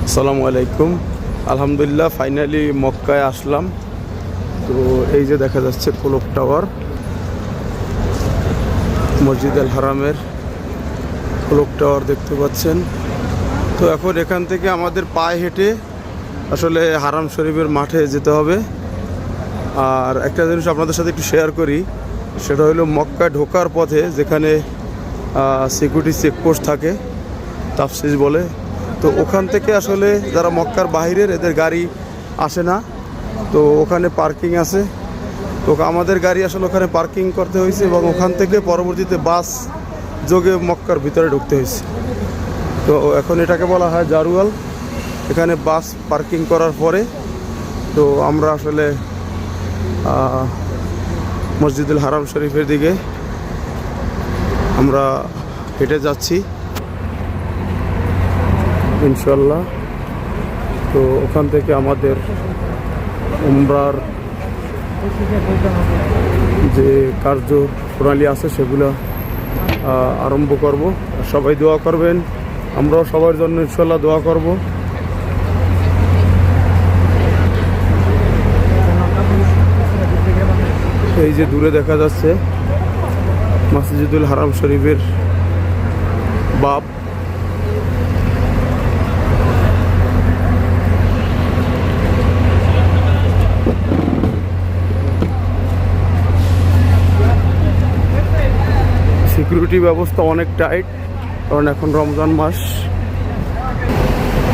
আসসালামু আলাইকুম। আলহামদুলিল্লাহ ফাইনালি মক্কায় আসলাম। তো এই যে দেখা যাচ্ছে ক্লক টাওয়ার, মসজিদ আল হারামের ক্লক টাওয়ার দেখতে পাচ্ছেন। তো এখন এখান থেকে আমাদের পায়ে হেঁটে আসলে হারাম শরীফের মাঠে যেতে হবে। আর একটা জিনিস আপনাদের সাথে একটু শেয়ার করি, সেটা হলো মক্কায় ঢোকার পথে যেখানে সিকিউরিটি চেকপোস্ট থাকে, তাফসিস বলে, তো ওখান থেকে আসলে যারা মক্কার বাইরের এদের গাড়ি আসে না, তো ওখানে পার্কিং আছে। তো আমাদের গাড়ি আসলে ওখানে পার্কিং করতে হয়েছে এবং ওখান থেকে পরবর্তীতে বাস যোগে মক্কার ভিতরে ঢুকতে হয়েছে। তো এখন এটাকে বলা হয় জারুয়াল। এখানে বাস পার্কিং করার পরে তো আমরা আসলে মসজিদুল হারাম শরীফের দিকে আমরা হেঁটে যাচ্ছি ইনশাল্লাহ। তো ওখান থেকে আমাদের উমরার যে কার্যপ্রণালী আছে সেগুলো আরম্ভ করব। সবাই দোয়া করবেন, আমরাও সবার জন্য ইনশাল্লাহ দোয়া করব। এই যে দূরে দেখা যাচ্ছে মসজিদুল হারাম শরীফের বাব। সিকিউরিটি ব্যবস্থা অনেক টাইট, কারণ এখন রমজান মাস।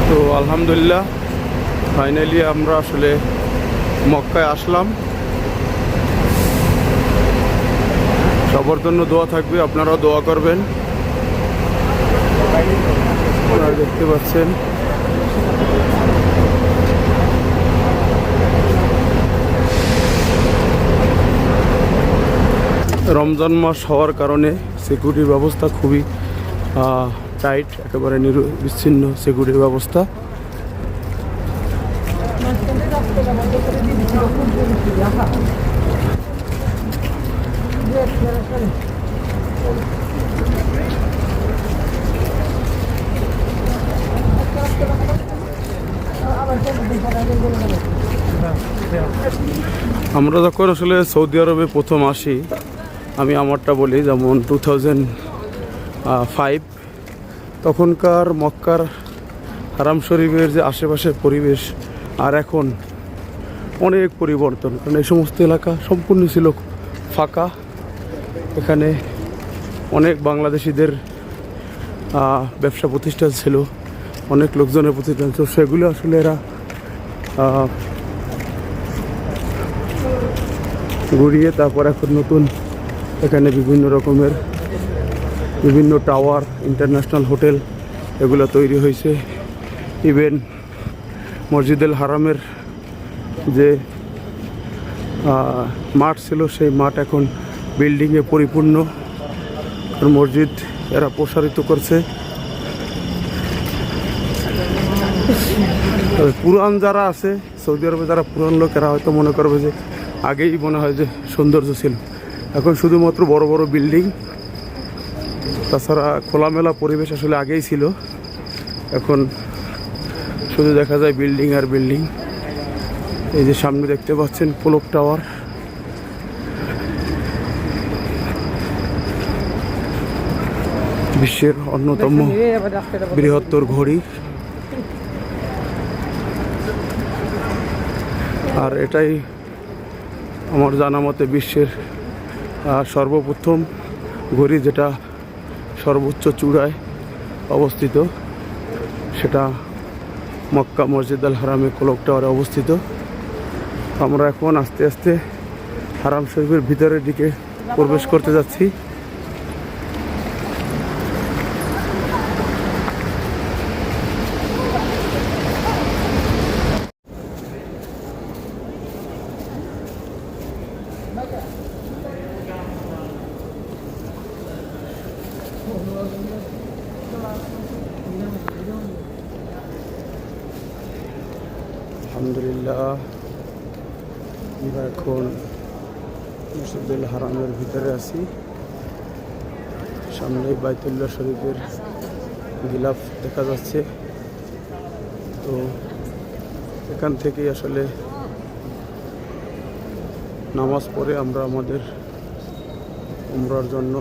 তো আলহামদুলিল্লাহ ফাইনালি আমরা আসলে মক্কায় আসলাম। সবার জন্য দোয়া থাকবে, আপনারাও দোয়া করবেন। আপনারা দেখতে পাচ্ছেন রমজান মাস হওয়ার কারণে সিকিউরিটি ব্যবস্থা খুবই টাইট, একেবারে নিরবিচ্ছিন্ন সিকিউরিটি ব্যবস্থা। আমরা যখন আসলে সৌদি আরবে প্রথম আসি, আমি আমারটা বলি, যেমন 2005 তখনকার মক্কার হারাম শরীফের যে আশেপাশের পরিবেশ আর এখন অনেক পরিবর্তন। কারণ এই সমস্ত এলাকা সম্পূর্ণ ছিল ফাঁকা। এখানে অনেক বাংলাদেশিদের ব্যবসা প্রতিষ্ঠান ছিল, অনেক লোকজনের প্রতিষ্ঠান ছিল, সেগুলো আসলে এরা ঘুরিয়ে তারপর এখন নতুন এখানে বিভিন্ন রকমের বিভিন্ন টাওয়ার, ইন্টারন্যাশনাল হোটেল এগুলো তৈরি হয়েছে। ইভেন মসজিদুল হারামের যে মাঠ ছিল সেই মাঠ এখন বিল্ডিংয়ে পরিপূর্ণ। মসজিদ এরা প্রসারিত করছে। পুরান যারা আছে সৌদি আরবে, যারা পুরান লোক, এরা হয়তো মনে করবে যে আগেই মনে হয় যে সৌন্দর্য ছিল, এখন শুধুমাত্র বড় বড় বিল্ডিং। তাছাড়া খোলামেলা পরিবেশ আসলে আগেই ছিল, এখন শুধু দেখা যায় বিল্ডিং আর বিল্ডিং। এই যে সামনে দেখতে পাচ্ছেন ক্লক টাওয়ার। বিশ্বের অন্যতম বৃহত্তর ঘড়ি, আর এটাই আমার জানা মতে বিশ্বের সর্বপ্রথম ঘড়ি যেটা সর্বোচ্চ চূড়ায় অবস্থিত। সেটা মক্কা মসজিদ আল হারামে ক্লক টাওয়ারে অবস্থিত। আমরা এখন আস্তে আস্তে হারাম শরীফের ভিতরের দিকে প্রবেশ করতে যাচ্ছি। আলহামদুলিল্লাহ আমরা এখন মসজিদুল হারামের ভিতরে আছি। সামনে বাইতুল্লাহ শরীফের গিলাফ দেখা যাচ্ছে। তো এখান থেকেই আসলে নামাজ পড়ে আমরা আমাদের উমরার জন্য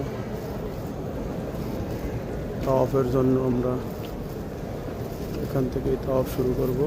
তাওয়াফের জন্য আমরা এখান থেকেই তাওয়াফ শুরু করব।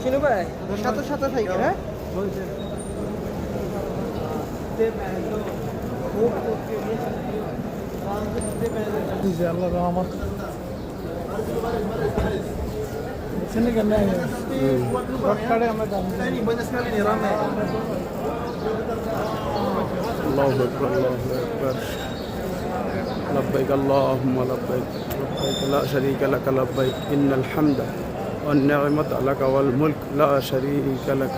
চিনু ভাই সাথে সাথে থাকি হ্যাঁ আল্লাহ রহমত sini kan ya rokkade আমরা জানি আল্লাহু আকবার আল্লাহু আকবার লব্বাইক আল্লাহুম্মা লব্বাইক লব্বাইক লা শারীকা লাক লব্বাইক ইন্নাল হামদা ওয়ান নি'মাতা লাক ওয়াল মুলক লা শারীকা লাক